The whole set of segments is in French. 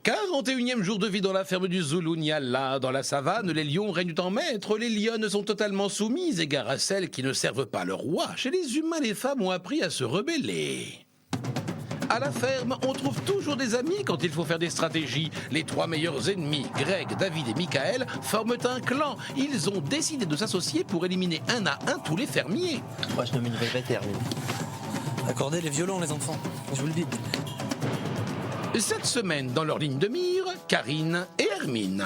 41e jour de vie dans la ferme du Zulunyala. Dans la savane, les lions règnent en maître. Les lionnes sont totalement soumises, égard à celles qui ne servent pas le roi. Chez les humains, les femmes ont appris à se rebeller. À la ferme, on trouve toujours des amis quand il faut faire des stratégies. Les trois meilleurs ennemis, Greg, David et Michael, forment un clan. Ils ont décidé de s'associer pour éliminer un à un tous les fermiers. Moi, je nominerai Hermine. Accordez les violons, les enfants. Je vous le dis. Cette semaine, dans leur ligne de mire, Karine et Hermine.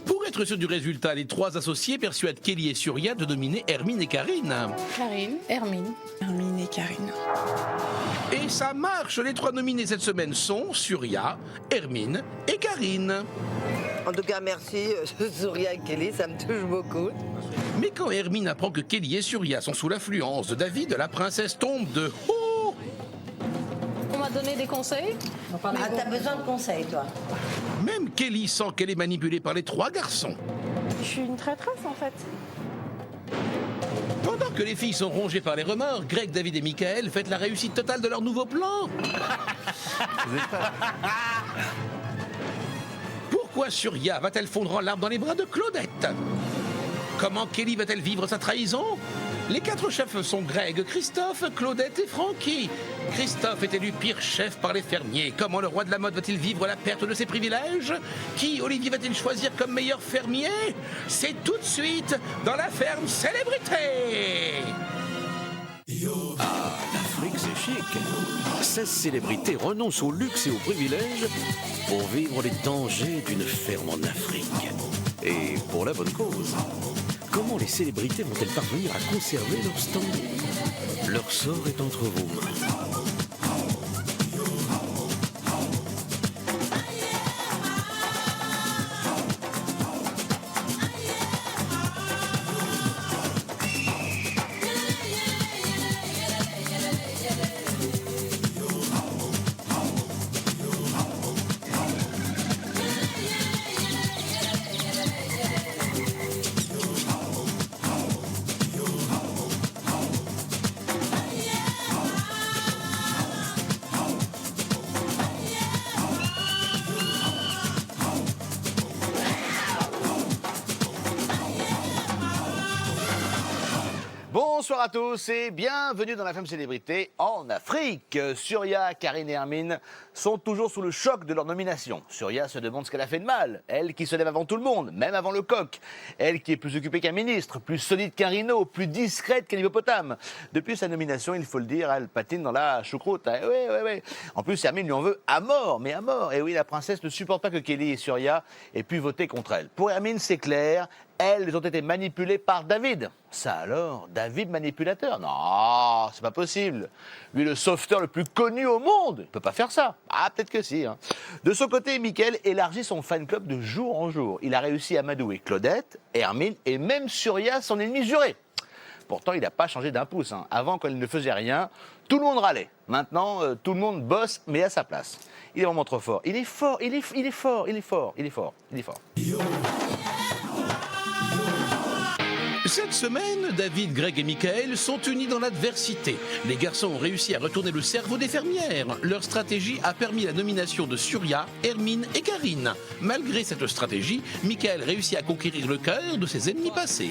Pour être sûr du résultat, les trois associés persuadent Kelly et Surya de dominer Hermine et Karine. Karine, Hermine et Karine. Et ça marche. Les trois nominés cette semaine sont Surya, Hermine et Karine. En tout cas, merci, Surya et Kelly, ça me touche beaucoup. Mais quand Hermine apprend que Kelly et Surya sont sous l'influence de David, la princesse tombe de haut. On m'a donné des conseils. Ah, t'as besoin de conseils, toi. Même Kelly sent qu'elle est manipulée par les trois garçons. Je suis une traîtresse en fait. Pendant que les filles sont rongées par les remords, Greg, David et Michael fêtent la réussite totale de leur nouveau plan. Pourquoi Surya va-t-elle fondre en larmes dans les bras de Claudette? Comment Kelly va-t-elle vivre sa trahison? Les quatre chefs sont Greg, Christophe, Claudette et Francky. Christophe est élu pire chef par les fermiers. Comment le roi de la mode va-t-il vivre la perte de ses privilèges? Qui Olivier va-t-il choisir comme meilleur fermier? C'est tout de suite dans la ferme célébrité. Ah, l'Afrique c'est chic. 16 célébrités renoncent au luxe et aux privilèges pour vivre les dangers d'une ferme en Afrique. Et pour la bonne cause. Comment les célébrités vont-elles parvenir à conserver leur stand? Leur sort est entre vos mains. Bonsoir à tous et bienvenue dans la Femme Célébrité en Afrique. Surya, Karine et Hermine sont toujours sous le choc de leur nomination. Surya se demande ce qu'elle a fait de mal. Elle qui se lève avant tout le monde, même avant le coq. Elle qui est plus occupée qu'un ministre, plus solide qu'un rhino, plus discrète qu'un hippopotame. Depuis sa nomination, il faut le dire, elle patine dans la choucroute. Oui. En plus, Hermine lui en veut à mort, mais à mort. Et oui, la princesse ne supporte pas que Kelly et Surya aient pu voter contre elle. Pour Hermine, c'est clair. Elles ont été manipulées par David. Ça alors, David manipulateur? Non, c'est pas possible. Lui, le sauveteur le plus connu au monde, il peut pas faire ça. Ah, peut-être que si. Hein. De son côté, Michael élargit son fan club de jour en jour. Il a réussi à amadouer Claudette, Hermine et même Surya, son ennemi juré. Pourtant, il n'a pas changé d'un pouce. Hein. Avant, quand il ne faisait rien, tout le monde râlait. Maintenant, tout le monde bosse, mais à sa place. Il est vraiment trop fort. Il est fort. Cette semaine, David, Greg et Michael sont unis dans l'adversité. Les garçons ont réussi à retourner le cerveau des fermières. Leur stratégie a permis la nomination de Surya, Hermine et Karine. Malgré cette stratégie, Michael réussit à conquérir le cœur de ses ennemis passés.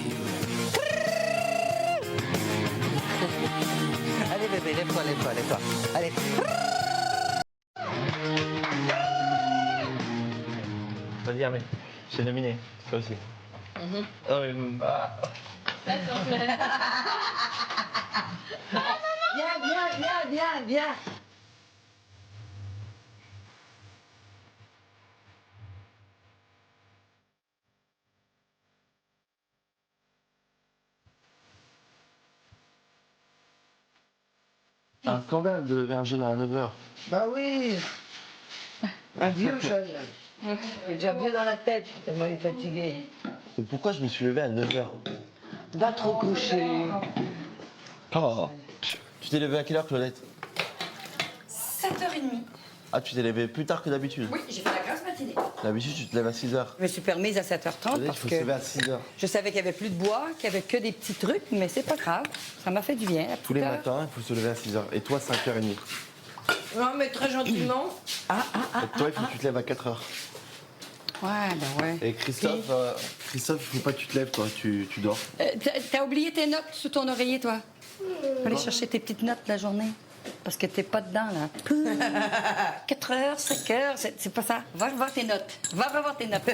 Allez, bébé, lève-toi. Allez. Vas-y, Hermine. Je t'ai nominé. Toi aussi. Non, mais... Viens. Un scandale de lever un jeune à 9h. Bah oui. Un vieux jeune. Il est déjà vieux dans la tête, tellement il est fatigué. Mais pourquoi je me suis levé à 9h? Va trop coucher. Oh. Tu t'es levé à quelle heure, Claudette? 7h30. Ah, tu t'es levé plus tard que d'habitude? Oui, j'ai fait la grasse matinée. D'habitude, tu te lèves à 6h. Je me suis permise à 7h30 Claudette, il parce faut se lever que à 6h. je savais qu'il n'y avait plus de bois, qu'il n'y avait que des petits trucs, mais c'est pas grave. Ça m'a fait du bien. Tous les matins, il faut se lever à 6h. Et toi, 5h30. Non, mais très gentiment. Toi, il faut que tu te lèves à 4h. Ouais, bah ouais. Et Christophe, il faut pas que tu te lèves, toi, tu dors. T'as oublié tes notes sous ton oreiller, toi? Faut aller chercher tes petites notes la journée. Parce que t'es pas dedans, là. 4h, 5h, c'est pas ça. Va revoir tes notes. Va revoir tes notes.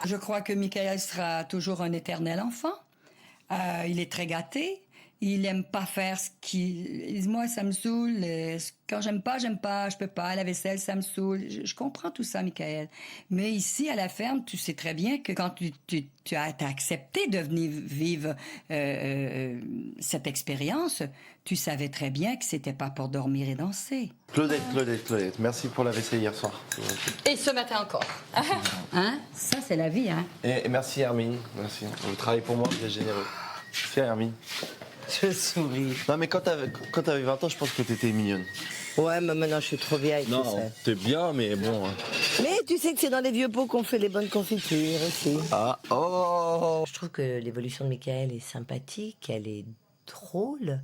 Je crois que Michael sera toujours un éternel enfant. Il est très gâté. Il aime pas faire ce qui... Moi, ça me saoule. Quand j'aime pas, je peux pas. La vaisselle, ça me saoule. Je comprends tout ça, Michael. Mais ici, à la ferme, tu sais très bien que quand tu as accepté de venir vivre cette expérience, tu savais très bien que c'était pas pour dormir et danser. Claudette, merci pour la vaisselle hier soir. Et ce matin encore. Hein? Ça, c'est la vie, hein? Et merci Hermine, merci. Vous travaillez pour moi, vous êtes généreux. Fier Hermine. Je souris. Non mais quand t'avais 20 ans, je pense que t'étais mignonne. Ouais, mais maintenant je suis trop vieille. tu sais. t'es bien, mais bon... Mais tu sais que c'est dans les vieux pots qu'on fait les bonnes confitures aussi. Ah, oh. Je trouve que l'évolution de Michael est sympathique, elle est drôle,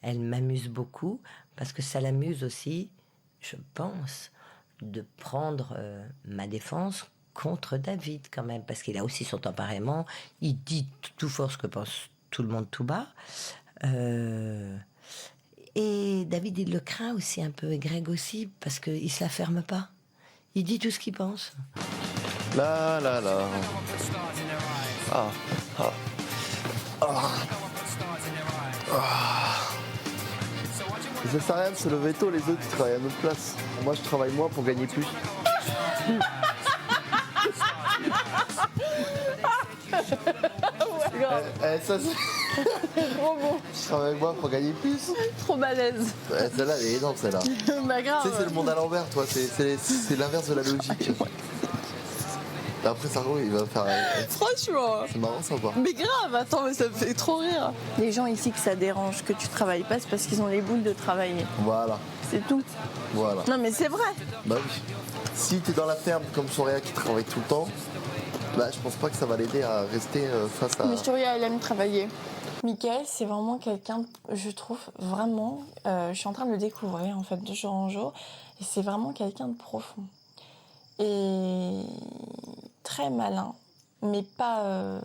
elle m'amuse beaucoup, parce que ça l'amuse aussi, je pense, de prendre ma défense contre David quand même, parce qu'il a aussi son tempérament, il dit tout fort ce que pense tout le monde tout bas. Et David, il le craint aussi un peu, et Greg aussi, parce qu'il se la ferme pas. Il dit tout ce qu'il pense. La. Ça sert à rien de se lever tôt, les autres ils travaillent à notre place. Moi je travaille moins pour gagner plus. Ça c'est... Trop bon, Je travaille moins pour gagner plus. trop balèze. Celle-là elle est énorme celle-là. Bah grave. Tu sais, c'est le monde à l'envers, toi, c'est l'inverse de la logique. Après, Sarko, il va faire. Franchement. C'est marrant, sympa. Mais grave, attends, mais ça me fait trop rire. Les gens ici que ça dérange, que tu travailles pas, c'est parce qu'ils ont les boules de travailler. Voilà, C'est tout. voilà. Non mais c'est vrai. Bah oui. Si t'es dans la ferme comme Soria qui travaille tout le temps, bah je pense pas que ça va l'aider à rester face à. Mais Surya, elle aime travailler. Michael, c'est vraiment quelqu'un, je trouve, vraiment, je suis en train de le découvrir en fait de jour en jour, et c'est vraiment quelqu'un de profond. Et très malin, mais pas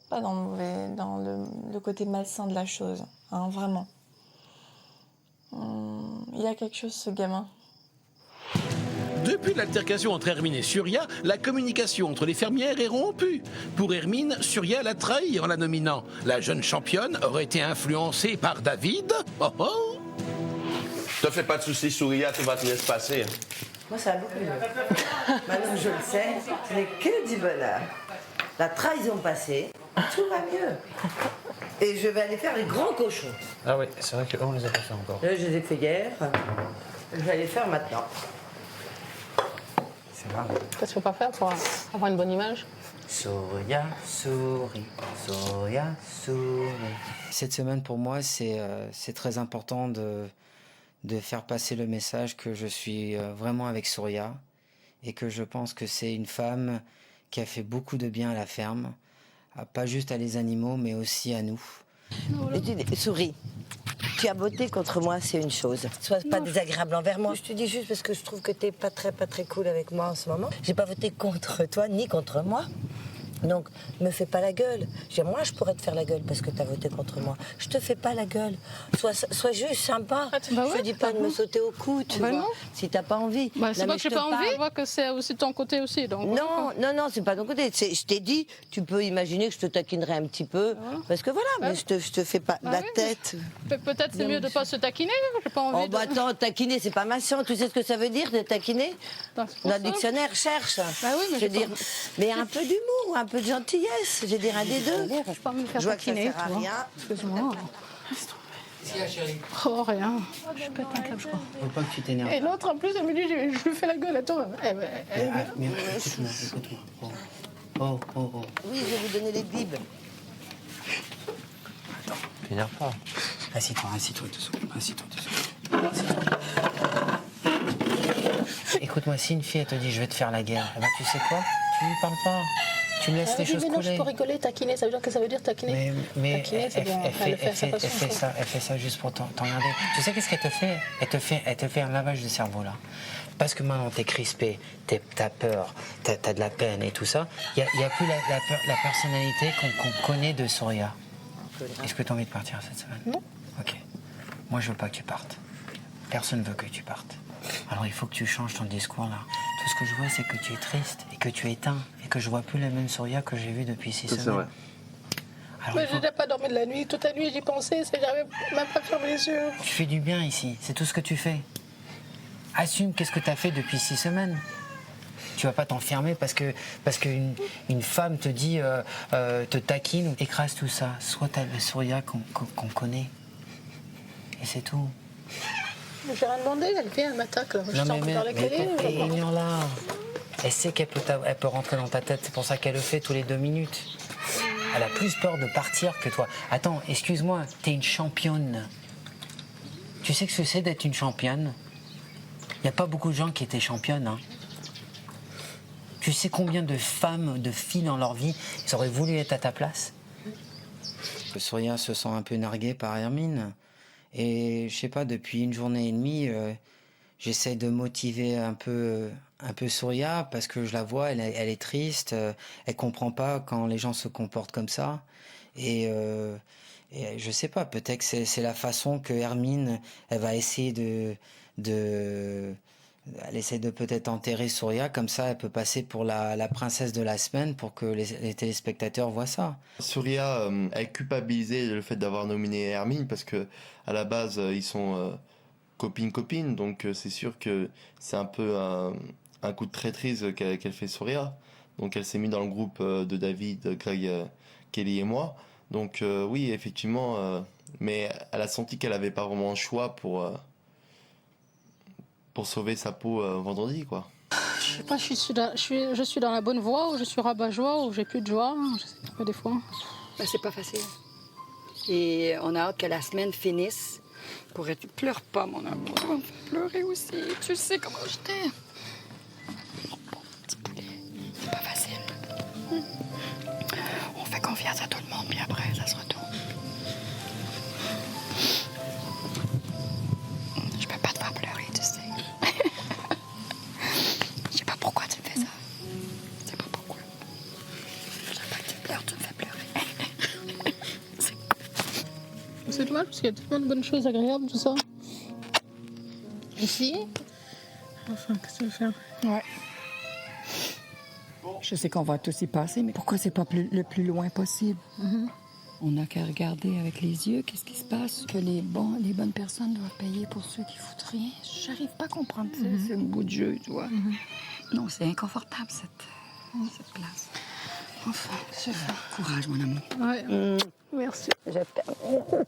dans le côté malsain de la chose, hein, vraiment. Il a quelque chose, ce gamin. Depuis l'altercation entre Hermine et Surya, la communication entre les fermières est rompue. Pour Hermine, Surya l'a trahi en la nominant. La jeune championne aurait été influencée par David. Oh oh. Te fais pas de soucis, Surya, tout va te laisser passer. Moi, ça va beaucoup mieux. Maintenant, je le sais, ce n'est que du bonheur. La trahison passée, tout va mieux. Et je vais aller faire les grands cochons. Ah oui, c'est vrai qu'on les a pas fait encore. Là, je les ai fait hier. Je vais les faire maintenant. C'est marrant. Qu'est-ce qu'il faut pas faire pour avoir une bonne image? Surya, souris, Surya, souris. Cette semaine, pour moi, c'est très important de faire passer le message que je suis vraiment avec Surya et que je pense que c'est une femme qui a fait beaucoup de bien à la ferme, pas juste à les animaux, mais aussi à nous. Souris, tu as voté contre moi, c'est une chose. Sois pas désagréable envers moi. Je te dis juste parce que je trouve que t'es pas très cool avec moi en ce moment. J'ai pas voté contre toi ni contre moi. Donc, me fais pas la gueule. Moi, je pourrais te faire la gueule parce que t'as voté contre moi. Je te fais pas la gueule. Sois juste sympa. Je te dis pas de me sauter au cou, tu vois, si t'as pas envie. Bah, c'est pas que j'ai pas envie, je vois que c'est aussi de ton côté aussi. Donc, non, c'est pas de ton côté. Je t'ai dit, tu peux imaginer que je te taquinerai un petit peu. Parce que voilà, mais je te fais pas la tête. Peut-être c'est mieux de pas se taquiner, j'ai pas envie bah attends, taquiner, c'est pas malsain. Tu sais ce que ça veut dire, de taquiner? Dans le dictionnaire, cherche. Bah oui, mais je veux dire, mais un peu d'humour, un peu de gentillesse, je veux dire un des deux. Je pas me faire Je vois que ça taquiner, sert à tu vois. rien. Excuse-moi. Oh, rien. Je pète un câble, je crois. Faut pas que tu t'énerves. Et l'autre, en plus, elle me dit, je lui fais la gueule à toi. Mais écoute-moi. Oh. Oui, je vais vous donner les bibes. T'énerve pas. Assis-toi dessous. Écoute-moi, si une fille, elle te dit, je vais te faire la guerre, eh ben, tu sais quoi? Tu lui parles pas. Tu me laisses les choses mais non, couler. je peux rigoler, taquiner, ça veut dire que ça veut dire taquiner. Mais Taquiner, c'est bien, elle le fait à sa façon. Elle fait ça juste pour t'emmerder. Tu sais qu'est-ce qu'elle te fait? Elle te fait un lavage de cerveau là. Parce que maintenant t'es crispé, t'as peur, t'as de la peine et tout ça. Il y a plus la personnalité qu'on connaît de Souria. Est-ce que t'as envie de partir cette semaine? Non. Ok. Moi je veux pas que tu partes. Personne ne veut que tu partes. Alors il faut que tu changes ton discours là. Tout ce que je vois c'est que tu es triste et que tu es éteint et que je vois plus la même Souria que j'ai vue depuis 6 semaines. C'est vrai. Alors, Mais je n'ai pas dormi de la nuit, toute la nuit j'y pensais, j'avais même pas fermé les yeux. Tu fais du bien ici, c'est tout ce que tu fais. Assume qu'est-ce que tu as fait depuis 6 semaines. Tu vas pas t'enfermer parce qu'une femme te dit, te taquine, écrase tout ça. Sois la Souria qu'on connaît. Et c'est tout. J'ai rien demandé, elle vient, elle m'attaque. Je sens encore dans la clé. Ignore-la. Elle sait qu'elle peut rentrer dans ta tête, c'est pour ça qu'elle le fait tous les 2 minutes. Elle a plus peur de partir que toi. Attends, excuse-moi, t'es une championne. Tu sais ce que c'est d'être une championne? Il n'y a pas beaucoup de gens qui étaient championnes. Hein. Tu sais combien de femmes, de filles dans leur vie, ils auraient voulu être à ta place? Souria se sent un peu narguée par Hermine. Et je sais pas, depuis 1 journée et demie, j'essaie de motiver un peu Souria parce que je la vois, elle est triste, elle comprend pas quand les gens se comportent comme ça. Et je sais pas, peut-être que c'est la façon que Hermine, elle va essayer elle essaie de peut-être enterrer Souria, comme ça elle peut passer pour la princesse de la semaine pour que les téléspectateurs voient ça. Souria est culpabilisée le fait d'avoir nominé Hermine parce que à la base ils sont copines, donc c'est sûr que c'est un peu un coup de traîtrise qu'elle fait Souria. Donc elle s'est mise dans le groupe de David, Greg, Kelly et moi. Donc oui, effectivement, mais elle a senti qu'elle avait pas vraiment le choix pour sauver sa peau vendredi, quoi. Je sais pas, je suis dans la bonne voie, ou je suis rabat-joie, ou j'ai plus de joie, je sais pas des fois. Ben, c'est pas facile. Et on a hâte que la semaine finisse. Tu pleures pas, mon amour. Tu vas me faire pleurer aussi. Tu sais comment je t'aime. Petit poulet, c'est pas facile. On fait confiance à tout le monde, puis après, ça se retourne. Je peux pas te faire pleurer, tu sais. Je sais pas pourquoi tu me fais ça. Je sais pas pourquoi. Je sais pas que tu pleures, tu me fais pleurer. C'est dommage parce qu'il y a tellement de bonnes choses agréables, tout ça. Ici. Enfin, qu'est-ce que tu veux faire? Ouais. Je sais qu'on va tous y passer, mais pourquoi c'est pas le plus loin possible? On n'a qu'à regarder avec les yeux qu'est-ce qui se passe. Que les bonnes personnes doivent payer pour ceux qui foutent rien. J'arrive pas à comprendre ça. C'est un bout de jeu, tu vois. Non, c'est inconfortable, cette place. Enfin, courage, mon amour. Ouais. Merci. Je t'aime.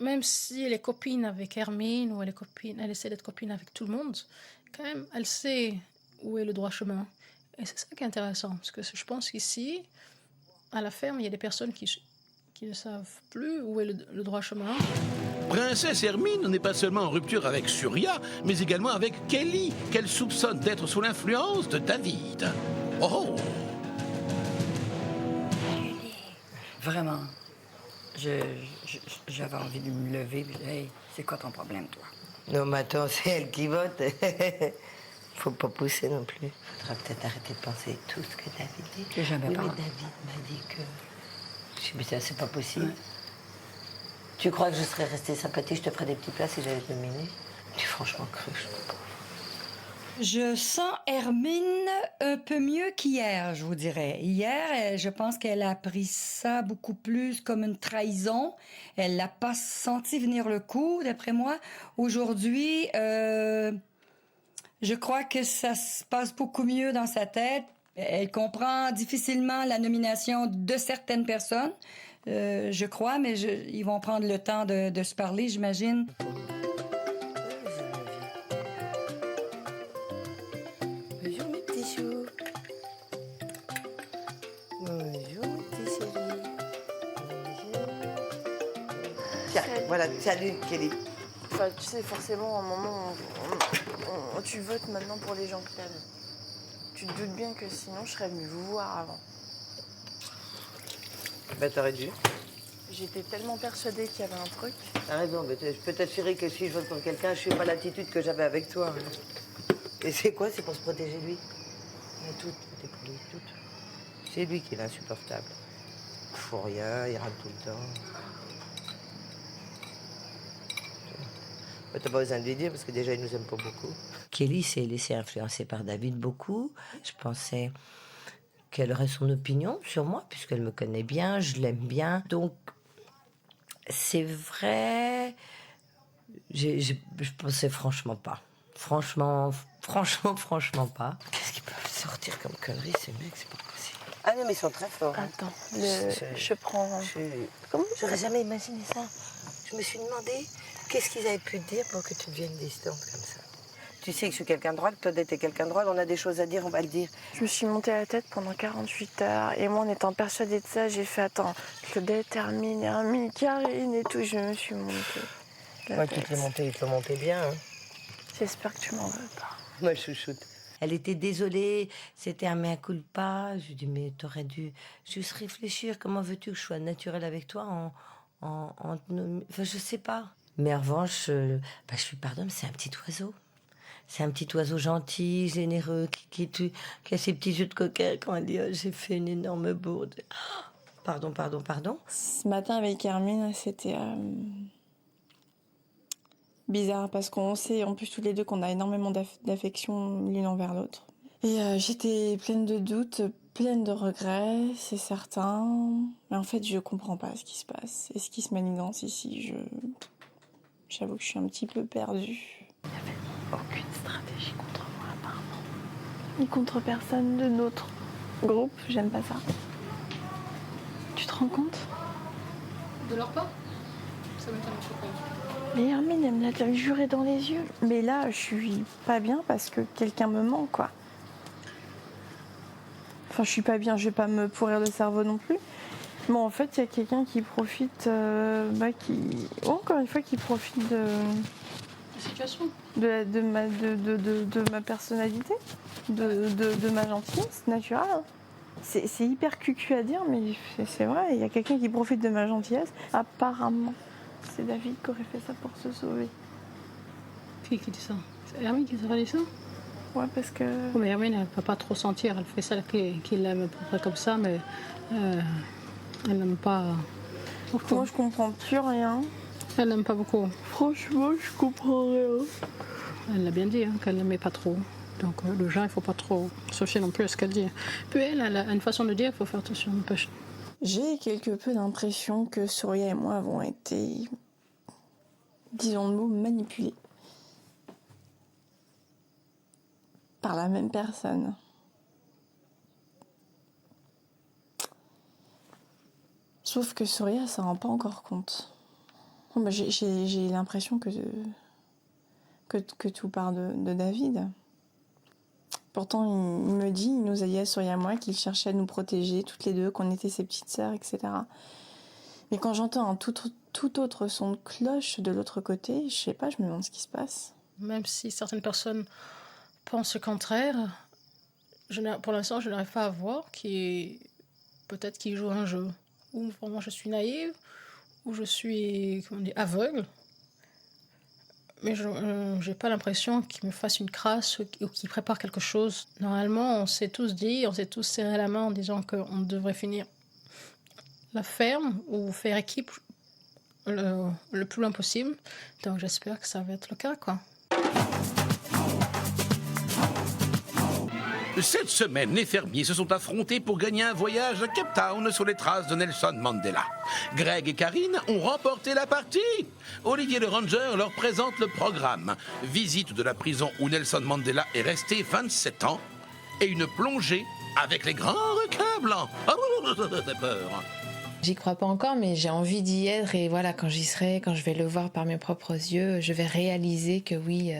Même si elle est copine avec Hermine ou elle essaie d'être copine avec tout le monde, quand même, elle sait où est le droit chemin. Et c'est ça qui est intéressant, parce que je pense qu'ici, à la ferme, il y a des personnes qui ne savent plus où est le droit chemin. Princesse Hermine n'est pas seulement en rupture avec Souria, mais également avec Kelly, qu'elle soupçonne d'être sous l'influence de David. Oh! Vraiment. J'avais envie de me lever. Hey, c'est quoi ton problème, toi? Non, mais attends, c'est elle qui vote. Faut pas pousser non plus. Faudra peut-être arrêter de penser tout ce que David dit. J'ai jamais oui, parlé. mais David m'a dit que... Je dis, mais ça, c'est pas possible. Ouais. Tu crois que je serais restée sympathique, je te ferais des petits plats si j'avais dominé? Tu es franchement cru, je peux pas. Je sens Hermine un peu mieux qu'hier, je vous dirais. Hier, je pense qu'elle a pris ça beaucoup plus comme une trahison. Elle l'a pas senti venir le coup, d'après moi. Aujourd'hui, je crois que ça se passe beaucoup mieux dans sa tête. Elle comprend difficilement la nomination de certaines personnes, je crois, mais ils vont prendre le temps de se parler, j'imagine. Bonjour mes petits choux. Bonjour mes petits chéris. Bonjour. Tiens, voilà, salut Kelly. Enfin, tu sais, forcément, à un moment, tu votes maintenant pour les gens que t'aimes. Tu te doutes bien que sinon, je serais venue vous voir avant. Bah t'aurais dû. J'étais tellement persuadée qu'il y avait un truc. T'as raison, mais je peux t'assurer que si je vote pour quelqu'un, je suis pas l'attitude que j'avais avec toi. Et c'est quoi? C'est pour se protéger lui. Mais tout est pour lui, tout. C'est lui qui est insupportable. Il faut rien, il râle tout le temps. T'as pas besoin de lui dire parce que déjà il nous aime pas beaucoup. Kelly s'est laissée influencer par David beaucoup. Je pensais qu'elle aurait son opinion sur moi puisqu'elle me connaît bien, je l'aime bien. Donc c'est vrai, je pensais franchement pas. Franchement pas. Qu'est-ce qu'ils peuvent sortir comme conneries ces mecs, c'est pas possible. Ah non mais ils sont très forts. Attends, je prends... Comment? J'aurais jamais imaginé ça. Je me suis demandé qu'est-ce qu'ils avaient pu te dire pour que tu deviennes distante comme ça. Tu sais que je suis quelqu'un de droite, Claudette est quelqu'un de droite, on a des choses à dire, on va le dire. Je me suis montée à la tête pendant 48 heures et moi en étant persuadée de ça, j'ai fait attends, Claudette, Hermine, Karine et tout, je me suis montée. Moi qui te l'ai monté, il te l'a monté bien. Hein. J'espère que tu m'en veux pas. Moi chouchoute. Elle était désolée, c'était un mea culpa. Je lui ai dit mais t'aurais dû juste réfléchir, comment veux-tu que je sois naturelle avec toi enfin je sais pas. Mais en revanche, je lui pardonne, c'est un petit oiseau. C'est un petit oiseau gentil, généreux, qui a ses petits yeux de coquin quand elle dit oh, j'ai fait une énorme bourde. Pardon. Ce matin avec Hermine, c'était bizarre parce qu'on sait en plus tous les deux qu'on a énormément d'affection l'une envers l'autre. Et j'étais pleine de doutes, pleine de regrets, c'est certain. Mais en fait, je comprends pas ce qui se passe et ce qui se manigance ici. J'avoue que je suis un petit peu perdue. Il n'y avait aucune stratégie contre moi, apparemment. Ni contre personne de notre groupe, j'aime pas ça. Tu te rends compte? De leur part? Ça m'étonne un peu. Mais Hermine, elle me l'a juré dans les yeux. Mais là, je suis pas bien parce que quelqu'un me ment, quoi. Enfin, je suis pas bien, je vais pas me pourrir le cerveau non plus. Mais en fait, il y a quelqu'un qui profite, encore une fois, qui profite de... Situation. De ma personnalité, de ma gentillesse naturelle. C'est hyper cucu à dire, mais c'est vrai, il y a quelqu'un qui profite de ma gentillesse. Apparemment, c'est David qui aurait fait ça pour se sauver. Qui dit ça? C'est Hermine qui aurait dit ça? Ouais, parce que... Oh, mais Hermine, elle ne peut pas trop sentir. Elle fait ça qu'il l'aime à peu près comme ça, mais elle n'aime pas beaucoup. Moi, je comprends plus rien. Elle n'aime pas beaucoup. Franchement, je comprends rien. Elle l'a bien dit, hein, qu'elle n'aimait pas trop. Donc le genre, il ne faut pas trop se fier non plus à ce qu'elle dit. Puis elle a une façon de dire, il faut faire attention. J'ai quelque peu l'impression que Surya et moi avons été, disons le mot, manipulés. Par la même personne. Sauf que Surya, ça ne rend pas encore compte. J'ai l'impression que tout part de David. Pourtant, il me dit, il nous a dit à Surya et moi qu'il cherchait à nous protéger toutes les deux, qu'on était ses petites sœurs, etc. Mais quand j'entends un tout autre son de cloche de l'autre côté, je sais pas, je me demande ce qui se passe. Même si certaines personnes pensent le contraire, pour l'instant, je n'arrive pas à voir peut-être qu'il joue un jeu. Ou vraiment je suis naïve, ou je suis aveugle. Mais je n'ai pas l'impression qu'il me fasse une crasse ou qu'il prépare quelque chose. Normalement, on s'est tous dit, on s'est tous serré la main en disant qu'on devrait finir la ferme ou faire équipe le plus loin possible. Donc j'espère que ça va être le cas, quoi. Cette semaine, les fermiers se sont affrontés pour gagner un voyage à Cape Town sur les traces de Nelson Mandela. Greg et Karine ont remporté la partie. Olivier le Ranger leur présente le programme. Visite de la prison où Nelson Mandela est resté 27 ans et une plongée avec les grands requins blancs. J'ai peur. J'y crois pas encore, mais j'ai envie d'y être et voilà, quand j'y serai, quand je vais le voir par mes propres yeux, je vais réaliser que oui,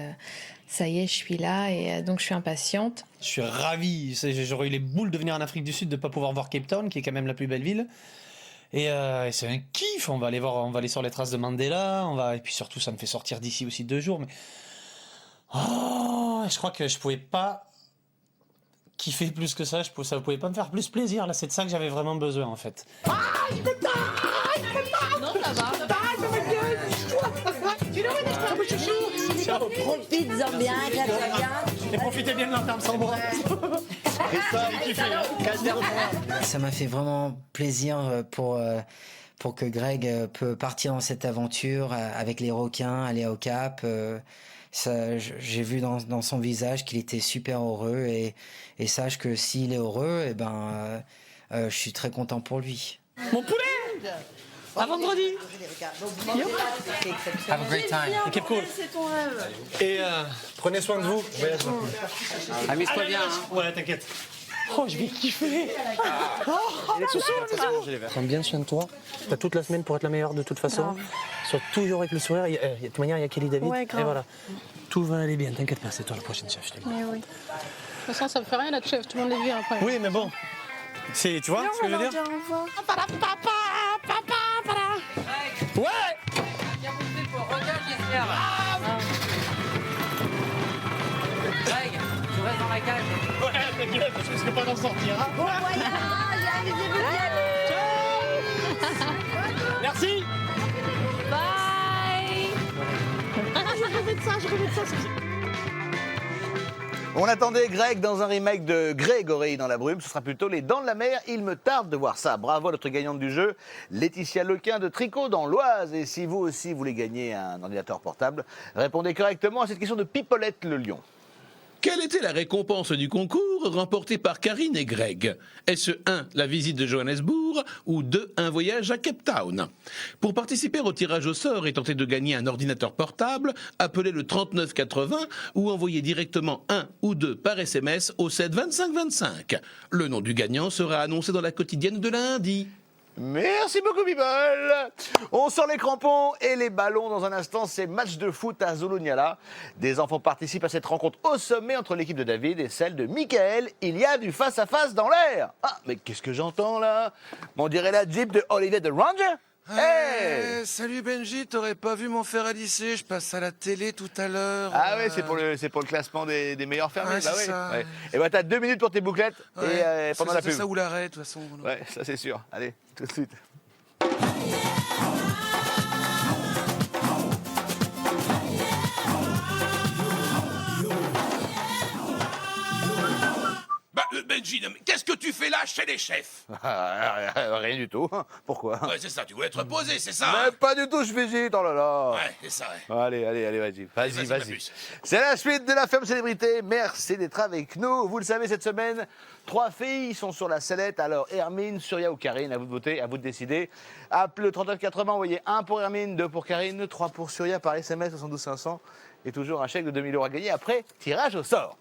ça y est, je suis là et donc je suis impatiente. Je suis ravi, j'aurais eu les boules de venir en Afrique du Sud de pas pouvoir voir Cape Town, qui est quand même la plus belle ville. Et c'est un kiff, on va aller sur les traces de Mandela, et puis surtout ça me fait sortir d'ici aussi 2 jours. Mais je crois que je pouvais pas kiffer plus que ça, ça ne pouvait pas me faire plus plaisir. Là, c'est de ça que j'avais vraiment besoin, en fait. Non, ça va. Profites-en bien, Et profitez bien de l'enterme sans moi. Ça m'a fait vraiment plaisir pour que Greg peut partir dans cette aventure avec les requins, aller au Cap. J'ai vu dans son visage qu'il était super heureux et sache que s'il est heureux, je suis très content pour lui. Mon poulet! À vendredi! Have a great time. Keep cool. C'est ton rêve. Et prenez soin de vous. Amuse-toi bien. Ouais, t'inquiète. Oh, je vais kiffer. Prends bien soin de toi. T'as toute la semaine pour être la meilleure de toute façon. Sois toujours avec le sourire. De toute manière, il y a Kelly David. Ouais, grave. Et voilà. Tout va aller bien. T'inquiète pas, c'est toi la prochaine chef. Je te le dis. Mais oui. De toute façon, ça me fait rien d'être chef. Tout le monde les vit après. Oui, mais bon. Tu vois ce que je veux dire? Ouais! Greg, tu restes dans la cage. Ouais, t'inquiète, parce que je ne serais pas d'en sortir. Hein. Bon voyage, amusez-vous bien. Merci! Bye. Je rêvais de ça. On attendait Greg dans un remake de Grégory dans la brume. Ce sera plutôt Les Dents de la Mer. Il me tarde de voir ça. Bravo à notre gagnante du jeu, Laetitia Lequin de Tricot dans l'Oise. Et si vous aussi voulez gagner un ordinateur portable, répondez correctement à cette question de Pipolette le lion. Quelle était la récompense du concours remportée par Karine et Greg? Est-ce 1, la visite de Johannesburg ou 2, un voyage à Cape Town? Pour participer au tirage au sort et tenter de gagner un ordinateur portable, appelez le 3980 ou envoyez directement 1 ou 2 par SMS au 7 25 25. Le nom du gagnant sera annoncé dans la quotidienne de lundi. Merci beaucoup, Bibol. On sort les crampons et les ballons dans un instant. C'est match de foot à Zulunyala. Des enfants participent à cette rencontre au sommet entre l'équipe de David et celle de Michael. Il y a du face-à-face dans l'air. Ah, mais qu'est-ce que j'entends là? On dirait la Jeep de Olivier de Ranger. Hey! Salut Benji, t'aurais pas vu mon fer à lisser? Je passe à la télé tout à l'heure. Ah ouais, c'est pour le classement des meilleurs fermiers. Ouais, bah c'est ouais. ça. Ouais. Et bah t'as 2 minutes pour tes bouclettes et pendant la pub. C'est ça ou l'arrêt, de toute façon. Ouais, ça c'est sûr. Allez, tout de suite. Benji, mais qu'est-ce que tu fais là chez les chefs? Rien du tout. Pourquoi? Ouais, c'est ça, tu voulais te reposer, c'est ça? Mais pas du tout, je visite, oh là là. Ouais, c'est ça, ouais. Allez, vas-y. Vas-y. C'est la suite de la ferme célébrité. Merci d'être avec nous. Vous le savez, cette semaine, 3 filles sont sur la sellette. Alors, Hermine, Surya ou Karine, à vous de voter, à vous de décider. Appelez le 3980, envoyez 1 pour Hermine, 2 pour Karine, 3 pour Surya par SMS 72 500. Et toujours un chèque de 2000 € à gagner après tirage au sort.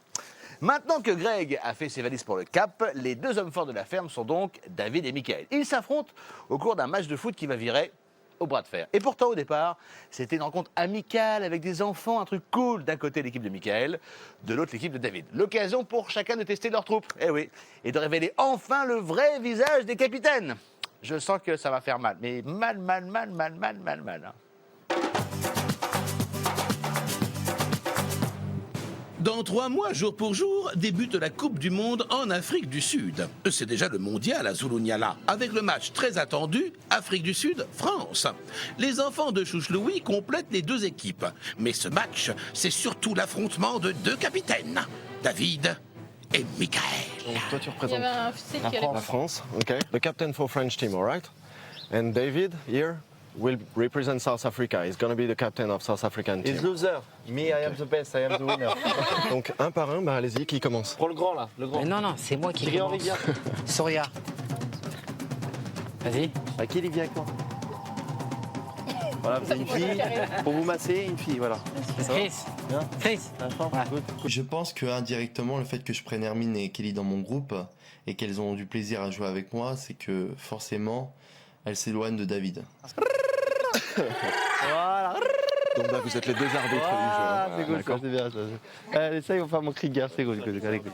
Maintenant que Greg a fait ses valises pour le Cap, les 2 hommes forts de la ferme sont donc David et Michael. Ils s'affrontent au cours d'un match de foot qui va virer au bras de fer. Et pourtant, au départ, c'était une rencontre amicale avec des enfants, un truc cool. D'un côté, l'équipe de Michael, de l'autre, l'équipe de David. L'occasion pour chacun de tester leur troupe. Eh oui. Et de révéler enfin le vrai visage des capitaines. Je sens que ça va faire mal. Mais mal. Hein. Dans 3 mois, jour pour jour, débute la Coupe du Monde en Afrique du Sud. C'est déjà le mondial à Zulunyala, avec le match très attendu Afrique du Sud-France. Les enfants de Chouche Louis complètent les 2 équipes. Mais ce match, c'est surtout l'affrontement de 2 capitaines, David et Michael. Donc toi, tu Il y représentes avait un officier qui allait... la France, okay. The captain for French team, all right? And David, here, will represent South Africa. He's going to be the captain of South African team. He's loser. Me, I am the best. I am the winner. Donc, un par un, bah allez-y, qui commence? Prends le grand, là. Le grand. Mais non, c'est moi qui commence. Surya. Vas-y. À qui il vient avec moi? Voilà, vous avez une fille. Pour vous masser, une fille, voilà. Chris. Je pense que indirectement, le fait que je prenne Hermine et Kelly dans mon groupe et qu'elles ont du plaisir à jouer avec moi, c'est que forcément, elles s'éloignent de David. Voilà. Donc bah, vous êtes les 2 arbitres du jeu. Ah, Hein. c'est cool, ça, c'est bien. Ça. Allez, ça, ils vont faire mon cri de guerre, c'est cool. Allez, cool.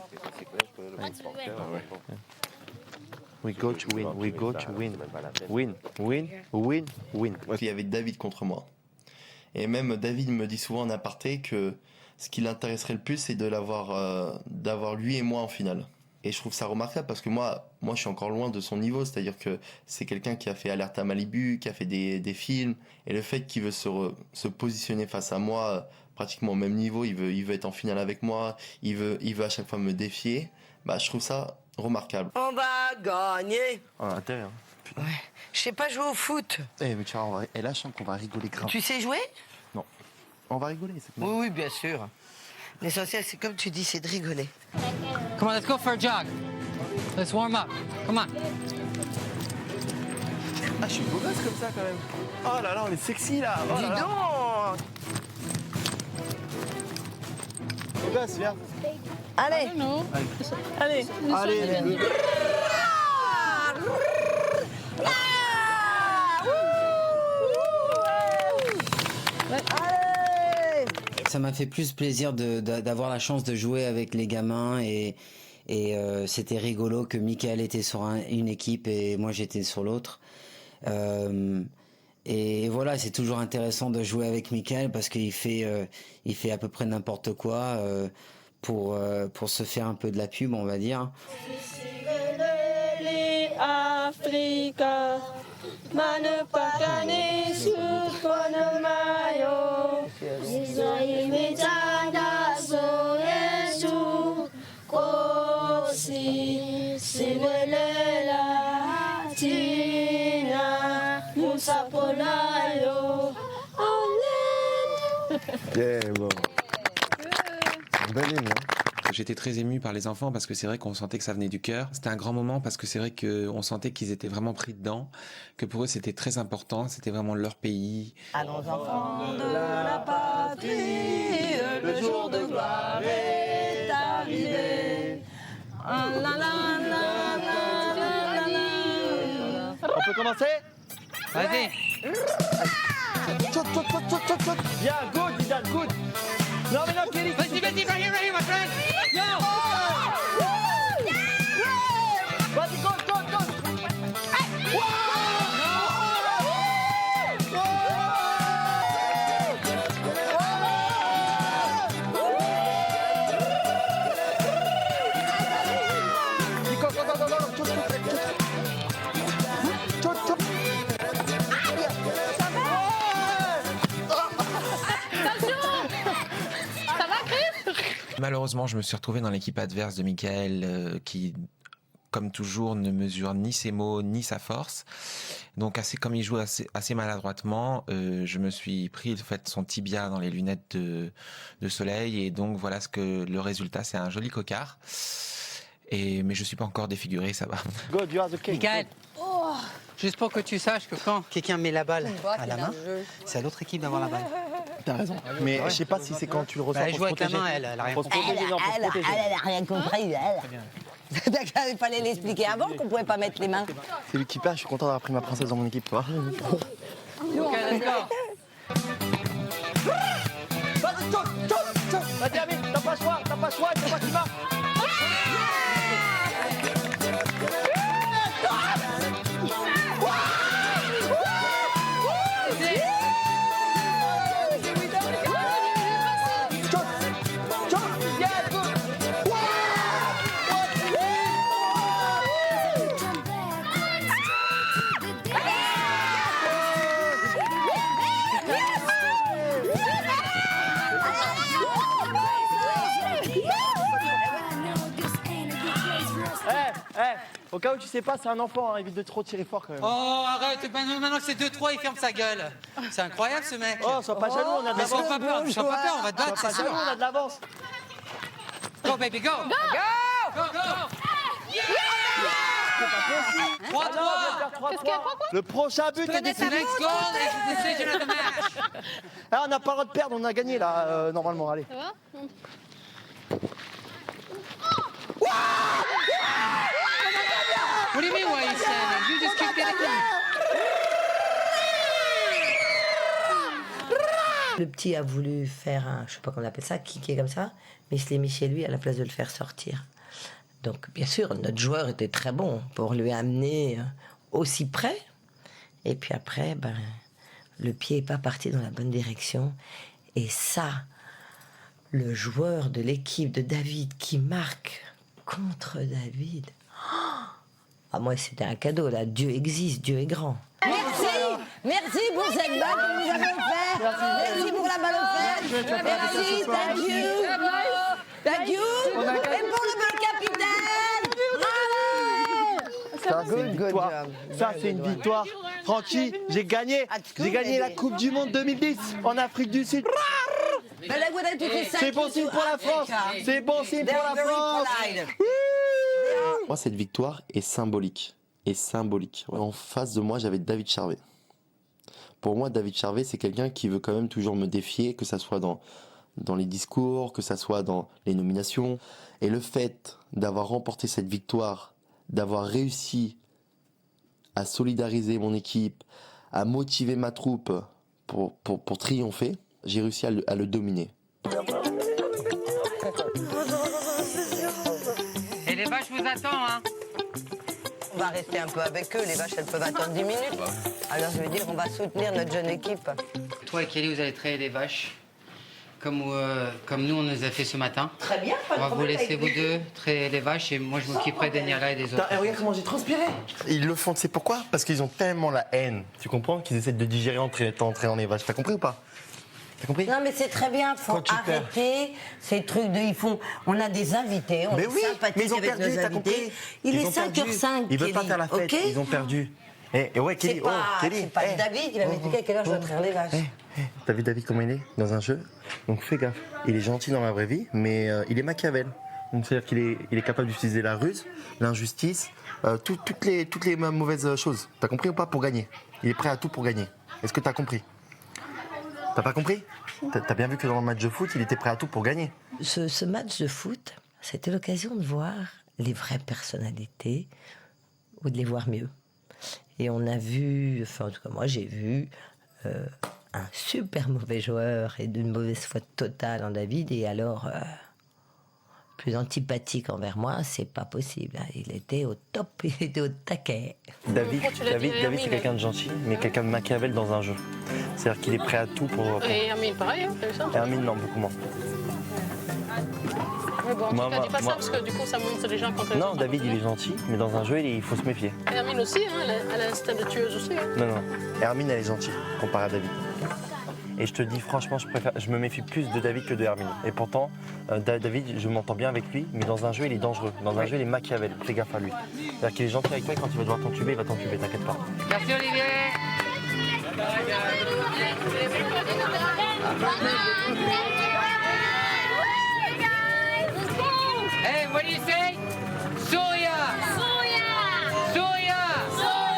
We go to win, we go to win. Win. Il y avait David contre moi. Et même David me dit souvent en aparté que ce qui l'intéresserait le plus, c'est de d'avoir lui et moi en finale. Et je trouve ça remarquable parce que moi, je suis encore loin de son niveau. C'est-à-dire que c'est quelqu'un qui a fait Alerte à Malibu, qui a fait des films. Et le fait qu'il veut se positionner face à moi, pratiquement au même niveau, il veut être en finale avec moi, il veut à chaque fois me défier. Bah, je trouve ça remarquable. On va gagner. On a intérêt, hein. Ouais. Je sais pas jouer au foot. Eh, mais tu vois, et là, je sens qu'on va rigoler grave. Tu sais jouer? Non. On va rigoler, c'est Oui, oui, bien sûr. L'essentiel, c'est comme tu dis, c'est de rigoler. Come on, let's go for a jog. Let's warm up. Come on. Ah, je suis beau gosse comme ça, quand même. Oh là là, on est sexy, là. Oh Dis là là. donc. Beau gosse, viens. Allez. Allez. Allez. Ça m'a fait plus plaisir d'avoir la chance de jouer avec les gamins et c'était rigolo que Michael était sur une équipe et moi j'étais sur l'autre. Et voilà, c'est toujours intéressant de jouer avec Michael parce qu'il fait à peu près n'importe quoi pour se faire un peu de la pub, on va dire. Africa, manupakani sukwana mayo, zizai mitanda zoyesu, kosi siwelela tina musapolayo, Yeah, bon. Un bel hymne, hein. J'étais très ému par les enfants parce que c'est vrai qu'on sentait que ça venait du cœur. C'était un grand moment parce que c'est vrai qu'on sentait qu'ils étaient vraiment pris dedans, que pour eux c'était très important, c'était vraiment leur pays. À nos enfants de la patrie, le jour de gloire est arrivé. On peut commencer? Vas-y. Saute. Bien, good, Zidane, good. Non, mais non, Kelly. Vas-y, right here, my friend. Yo! Vas-y, go. Malheureusement, je me suis retrouvé dans l'équipe adverse de Michael qui, comme toujours, ne mesure ni ses mots ni sa force. Donc, comme il joue assez maladroitement, je me suis pris en fait son tibia dans les lunettes de soleil et donc voilà le résultat, c'est un joli cocard. Mais je suis pas encore défiguré, ça va. Good, you are the king. Michael, juste pour que tu saches que quand quelqu'un met la balle à la main, c'est à l'autre équipe d'avoir la balle. T'as raison. Mais je sais pas si c'est quand tu le ressens. Elle joue avec la main, elle a rien compris. Elle a rien compris, elle. Il fallait l'expliquer avant qu'on pouvait pas mettre les mains. C'est lui qui perd, je suis content d'avoir pris ma princesse dans mon équipe, tu vois. Michael, let's go. Vas-y, saute. Vas-y, Amine, t'as pas le choix, c'est toi qui marques. Au cas où tu sais pas, c'est un enfant, hein, évite de trop tirer fort quand même. Oh, arrête, maintenant que c'est 2-3, il ferme sa gueule. C'est incroyable ce mec. Oh, sois pas jaloux, on a de l'avance. Sois pas peur, on va te battre, Sois pas c'est jaloux, sûr. on a de l'avance. Go, baby, go. Go. 3-3. Le prochain but est décidé. Next goal is the decision of the match. Ah, on n'a pas le droit de perdre, on a gagné là, normalement, allez. Ça va? What do you mean why he's standing? You just keep getting Le petit a voulu faire un, je sais pas comment on appelle ça, kicker comme ça, mais il se l'est mis chez lui à la place de le faire sortir. Donc, bien sûr, notre joueur était très bon pour lui amener aussi près. Et puis après, le pied n'est pas parti dans la bonne direction. Et ça, le joueur de l'équipe de David qui marque contre David. Ah, moi, c'était un cadeau, là. Dieu existe, Dieu est grand. Merci pour cette balle que vous avez offerte. Merci pour la balle offerte. Merci, thank you. Thank you. Et pour le bon capitaine. Ça, c'est une victoire. Ça, c'est une victoire. Francky, j'ai gagné. J'ai gagné la Coupe du Monde 2010 en Afrique du Sud. C'est bon signe pour la France. C'est bon signe pour la France. Moi, cette victoire est symbolique. En face de moi, j'avais David Charvet. Pour moi, David Charvet, c'est quelqu'un qui veut quand même toujours me défier, que ça soit dans les discours, que ça soit dans les nominations. Et le fait d'avoir remporté cette victoire, d'avoir réussi à solidariser mon équipe, à motiver ma troupe pour triompher, j'ai réussi à le dominer. Et les vaches vous attendent, hein? On va rester un peu avec eux, les vaches elles peuvent attendre 10 minutes. Alors je veux dire, on va soutenir notre jeune équipe. Toi et Kelly, vous allez traiter les vaches comme nous on nous a fait ce matin. Très bien, pas de On va vous problème laisser avec vous deux traiter les vaches et moi je m'occuperai d'Eniala et des autres. Regarde comment j'ai transpiré. Ils le font, tu sais pourquoi? Parce qu'ils ont tellement la haine, tu comprends? Qu'ils essaient de digérer entrer dans les vaches. T'as compris ou pas? T'as compris? Non mais c'est très bien, faut arrêter ces trucs de on a des invités, on Mais est oui, sympathique mais ils ont avec perdu, nos t'as invités. compris? Il Ils est ont perdu. 5h05, Ils veulent pas Kelly, faire la fête, ok? ils ont perdu. Et ouais, Kelly, C'est pas David qui va m'expliquer à quelle heure je dois traire les vaches. T'as vu David comment il est dans un jeu? Donc fais gaffe. Il est gentil dans la vraie vie, mais il est Machiavel. Donc c'est-à-dire qu'il est capable d'utiliser la ruse, l'injustice, toutes les mauvaises choses. T'as compris ou pas? Pour gagner. Il est prêt à tout pour gagner. Est-ce que t'as compris? T'as pas compris? T'as bien vu que dans le match de foot, il était prêt à tout pour gagner. Ce match de foot, c'était l'occasion de voir les vraies personnalités ou de les voir mieux. Et on a vu, enfin en tout cas moi j'ai vu un super mauvais joueur et d'une mauvaise foi totale en David, et alors plus antipathique envers moi, c'est pas possible. Il était au top, il était au taquet. David c'est quelqu'un de gentil, mais quelqu'un de Machiavel dans un jeu. C'est-à-dire qu'il est prêt à tout pour... Et Hermine, pareil, hein, t'as vu ça? Hermine, non, beaucoup moins. Mais bon, en tout cas, dis pas ça parce que du coup, ça monte les gens contre les Non, autres. David, il est gentil, mais dans un jeu, il faut se méfier. Hermine aussi, hein, elle a un style de tueuse aussi. Hein. Non, Hermine, elle est gentille, comparée à David. Et je te dis, franchement, je me méfie plus de David que de Hermine. Et pourtant, David, je m'entends bien avec lui, mais dans un jeu, il est dangereux. Dans un jeu, il est Machiavel. Fais gaffe à lui. C'est-à-dire qu'il est gentil avec toi, et quand il va devoir t'entuber, il va t'entuber, t'inquiète pas. Merci Olivier. Hey, what do you say? Surya! Surya! Surya! Surya!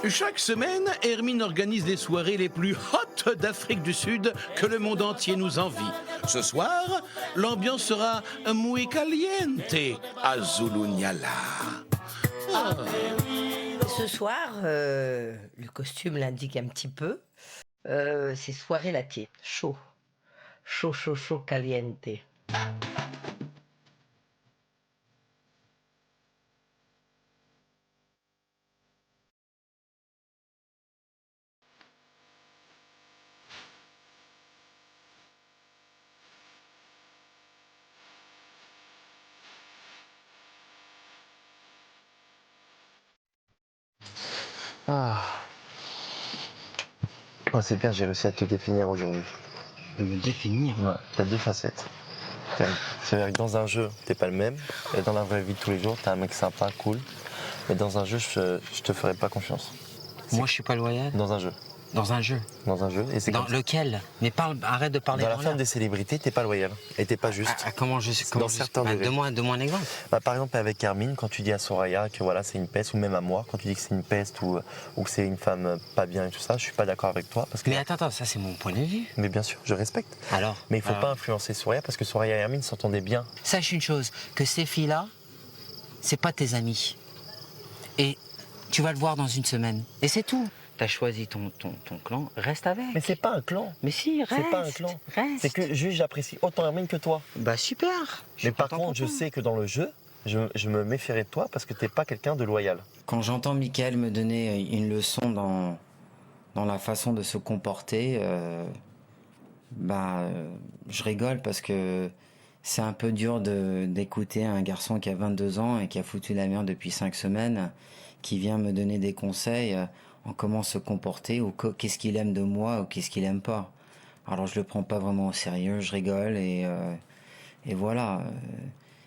Chaque semaine, Hermine organise les soirées les plus hot d'Afrique du Sud que le monde entier nous envie. Ce soir, l'ambiance sera muy caliente à Zulunyala. Ce soir, le costume l'indique un petit peu, c'est soirée latine, chaud. Chaud, chaud, chaud, caliente. Ah. Oh, c'est bien, j'ai réussi à te définir aujourd'hui. De me définir? Ouais, t'as deux facettes. C'est-à-dire que dans un jeu, t'es pas le même. Et dans la vraie vie de tous les jours, t'es un mec sympa, cool. Mais dans un jeu, je te ferai pas confiance. Moi, je suis pas loyal? Dans un jeu. Dans un jeu? Dans un jeu. Et c'est dans lequel? Mais arrête de parler. Dans la ferme des célébrités, t'es pas loyal. Et t'es pas juste. Comment je suis? Dans certains degrés. Donne-moi un exemple. Par exemple, avec Hermine, quand tu dis à Soraya que voilà, c'est une peste, ou même à moi, quand tu dis que c'est une peste ou que c'est une femme pas bien et tout ça, je suis pas d'accord avec toi. Parce que... Mais attends, ça c'est mon point de vue. Mais bien sûr, je respecte. Alors? Mais il faut pas influencer Soraya parce que Soraya et Hermine s'entendaient bien. Sache une chose, que ces filles-là, c'est pas tes amies. Et tu vas le voir dans une semaine. Et c'est tout. t'as choisi ton clan, reste avec. Mais c'est pas un clan. Mais si, reste. C'est pas un clan. Reste. C'est que juste j'apprécie autant Hermine que toi. Bah super. Mais par contre, je sais que dans le jeu, je me méfierais de toi parce que t'es pas quelqu'un de loyal. Quand j'entends Michael me donner une leçon dans la façon de se comporter, je rigole parce que c'est un peu dur d'écouter un garçon qui a 22 ans et qui a foutu la merde depuis 5 semaines, qui vient me donner des conseils en comment se comporter ou qu'est-ce qu'il aime de moi ou qu'est-ce qu'il aime pas. Alors je le prends pas vraiment au sérieux, je rigole et voilà.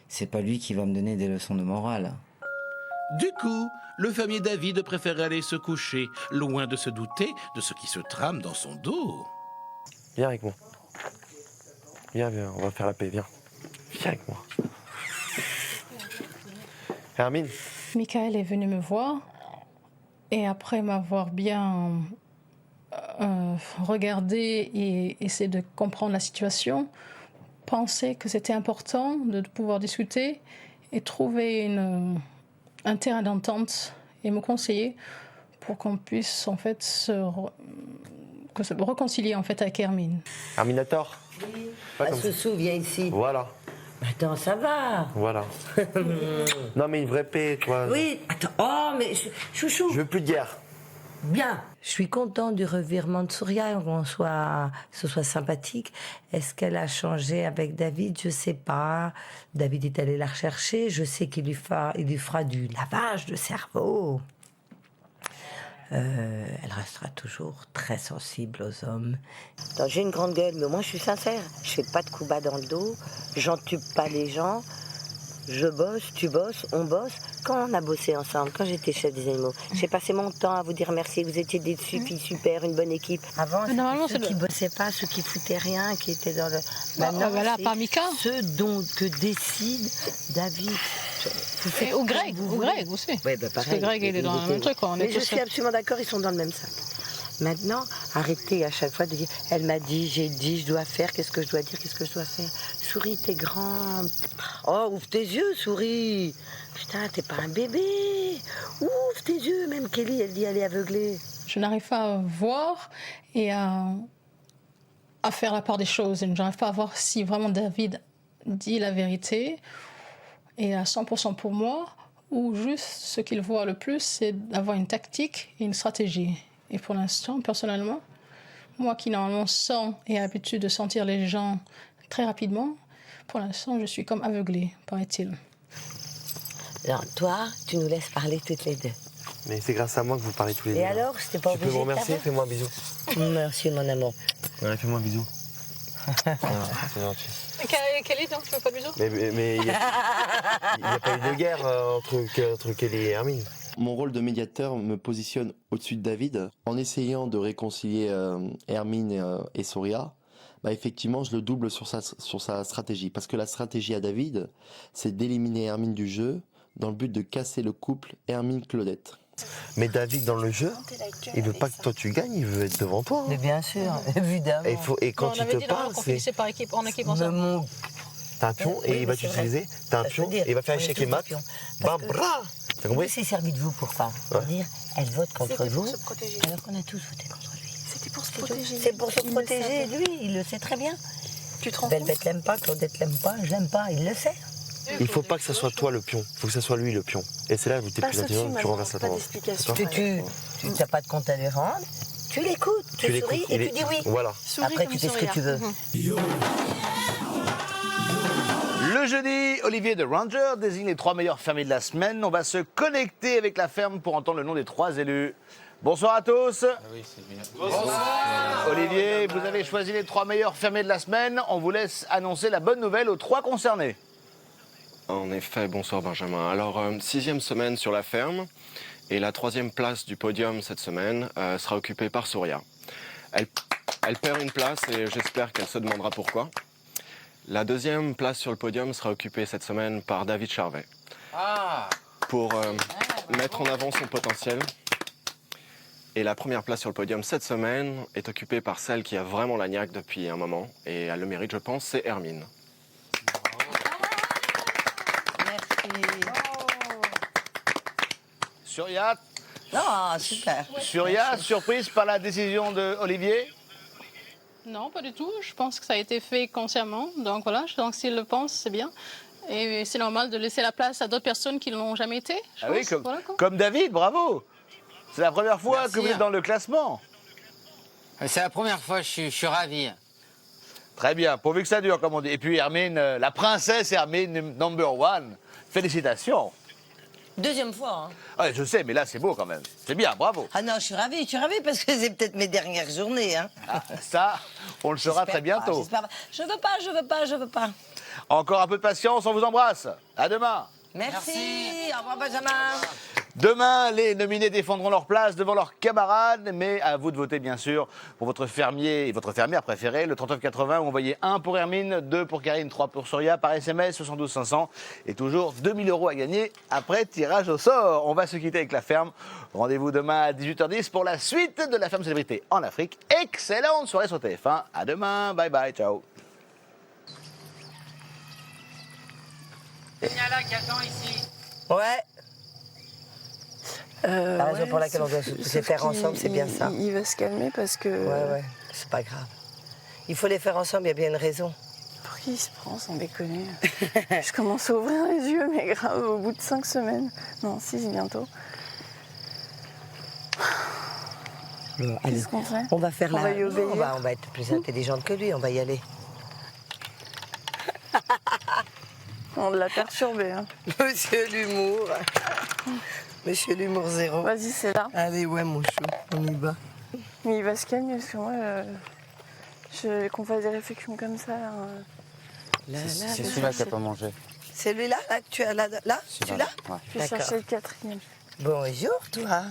C'est pas lui qui va me donner des leçons de morale. Du coup, le fermier David préférait aller se coucher, loin de se douter de ce qui se trame dans son dos. Viens avec moi. Viens, on va faire la paix, viens. Viens avec moi. Hermine. Michael est venu me voir et après m'avoir bien regardé et essayé de comprendre la situation, pensait que c'était important de pouvoir discuter et trouver un terrain d'entente et me conseiller pour qu'on puisse en fait se réconcilier en fait avec Hermine. Hermine a tort. Oui. Elle se souvient ici. Voilà. Attends, ça va. Voilà. Non mais une vraie paix, quoi. Oui, attends. Oh, mais chouchou. Je veux plus de guerre. Bien. Je suis contente du revirement de Souria, que ce soit sympathique. Est-ce qu'elle a changé avec David? Je sais pas. David est allé la rechercher. Je sais qu'il lui fera du lavage de cerveau. Elle restera toujours très sensible aux hommes. J'ai une grande gueule, mais moi je suis sincère. Je fais pas de coups bas dans le dos. J'entube pas les gens. Je bosse, tu bosses, on bosse. Quand on a bossé ensemble, quand j'étais chef des animaux, j'ai passé mon temps à vous dire merci, vous étiez des filles super, une bonne équipe. Avant, c'était ceux qui bossaient pas, ceux qui foutaient rien, qui étaient dans le... Maintenant, voilà, par Mika. Ceux que décide David. Ou Greg aussi. Ouais, Parce que Greg, il est dans le même truc. Mais je suis absolument d'accord, ils sont dans le même sac. Maintenant, arrêtez à chaque fois de dire « Elle m'a dit, j'ai dit, je dois faire, qu'est-ce que je dois dire, qu'est-ce que je dois faire ?» Souris, t'es grande. Oh, ouvre tes yeux, souris. Putain, t'es pas un bébé. Ouvre tes yeux. Même Kelly, elle dit elle est aveuglée. Je n'arrive pas à voir et à faire la part des choses. Et je n'arrive pas à voir si vraiment David dit la vérité et à 100% pour moi, ou juste ce qu'il voit le plus, c'est d'avoir une tactique et une stratégie. Et pour l'instant, personnellement, moi qui normalement sens et ai l'habitude de sentir les gens très rapidement, pour l'instant, je suis comme aveuglée, paraît-il. Alors, toi, tu nous laisses parler toutes les deux. Mais c'est grâce à moi que vous parlez tous les deux. Et alors, je t'ai pas obligée. Tu peux me remercier, fais-moi un bisou. Merci, mon amour. Ouais, fais-moi un bisou. C'est gentil. Kelly, donc tu veux pas de bisous? Mais il n'y a pas eu de guerre entre Kelly et Hermine. Mon rôle de médiateur me positionne au-dessus de David. En essayant de réconcilier Hermine et Souria, effectivement, je le double sur sa stratégie. Parce que la stratégie à David, c'est d'éliminer Hermine du jeu dans le but de casser le couple Hermine-Claudette. Mais David, dans le jeu, il veut pas que toi tu gagnes, il veut être devant toi. Mais bien sûr, évidemment. Et quand tu te parles, c'est... par équipe, en équipe ensemble. T'as un pion et il va t'utiliser. T'as un pion et il va faire échec les maths. Bam, bra. T'as compris? Il s'est servi de vous pour quoi? Pour dire, elle vote contre vous, alors qu'on a tous voté contre lui. C'était pour se protéger. C'est pour se protéger, lui, il le sait très bien. Tu te rends Velvet l'aime pas, Claudette l'aime pas, je l'aime pas, il le sait. Il faut pas que ça soit toi le pion, il faut que ça soit lui le pion. Et c'est là où t'es plus intelligent, tu renverses la tendance. Tu n'as pas de compte à lui rendre, tu l'écoutes, tu souris et tu dis oui. Voilà. Après, tu fais ce que tu veux. Le jeudi, Olivier de Ranger désigne les 3 meilleurs fermiers de la semaine. On va se connecter avec la ferme pour entendre le nom des 3 élus. Bonsoir à tous. Bonsoir. Olivier, vous avez choisi les 3 meilleurs fermiers de la semaine. On vous laisse annoncer la bonne nouvelle aux 3 concernés. En effet, bonsoir Benjamin. Alors, 6e semaine sur la ferme et la 3e place du podium cette semaine sera occupée par Souria. Elle perd une place et j'espère qu'elle se demandera pourquoi. La 2e place sur le podium sera occupée cette semaine par David Charvet. Pour mettre en avant son potentiel. Et la 1re place sur le podium cette semaine est occupée par celle qui a vraiment la niaque depuis un moment. Et elle le mérite, je pense, c'est Hermine. Souria, Non, super. Surya, surprise par la décision de Olivier? Non, pas du tout. Je pense que ça a été fait consciemment. Donc voilà, donc s'il le pense, c'est bien. Et c'est normal de laisser la place à d'autres personnes qui ne l'ont jamais été. Ah oui, comme David, bravo. C'est la première fois Merci. que vous êtes dans le classement. C'est la première fois, je suis ravi. Très bien, pourvu que ça dure, comme on dit. Et puis Hermine, la princesse Hermine, #1. Félicitations. Deuxième fois. Hein. Ouais, je sais, mais là, c'est beau quand même. C'est bien, bravo. Ah non, je suis ravie parce que c'est peut-être mes dernières journées. Hein. Ah, ça, on le saura très bientôt. J'espère pas. Je veux pas. Encore un peu de patience, on vous embrasse. À demain. Merci. Au revoir, Benjamin. Demain, les nominés défendront leur place devant leurs camarades, mais à vous de voter bien sûr pour votre fermier et votre fermière préférée. Le 3980, vous envoyez 1 pour Hermine, 2 pour Karine, 3 pour Surya par SMS 72 500 et toujours 2000 € à gagner après tirage au sort. On va se quitter avec la ferme. Rendez-vous demain à 18h10 pour la suite de la ferme célébrité en Afrique. Excellente soirée sur TF1. À demain. Bye bye. Ciao. Signala qui attend ici. Ouais. La raison pour laquelle on doit se faire ensemble, c'est bien ça. Il va se calmer parce que... Ouais, c'est pas grave. Il faut les faire ensemble, il y a bien une raison. Pour qui il se prend, sans déconner? Je commence à ouvrir les yeux, mais grave, au bout de 5 semaines. Non, 6 bientôt. Qu'est-ce qu'on fait? On va faire On va y obéir. on va être plus intelligente que lui, on va y aller. On l'a perturbé. Hein. Monsieur l'humour. Monsieur l'humour zéro. Vas-y, c'est là. Allez, ouais, mon chou, on y va. Mais il va se calmer parce que moi, qu'on fasse des réflexions comme ça. C'est celui-là qui n'a pas mangé. C'est lui-là, là, que tu as là, celui-là Ouais. Je vais chercher le 4e. Bonjour, toi.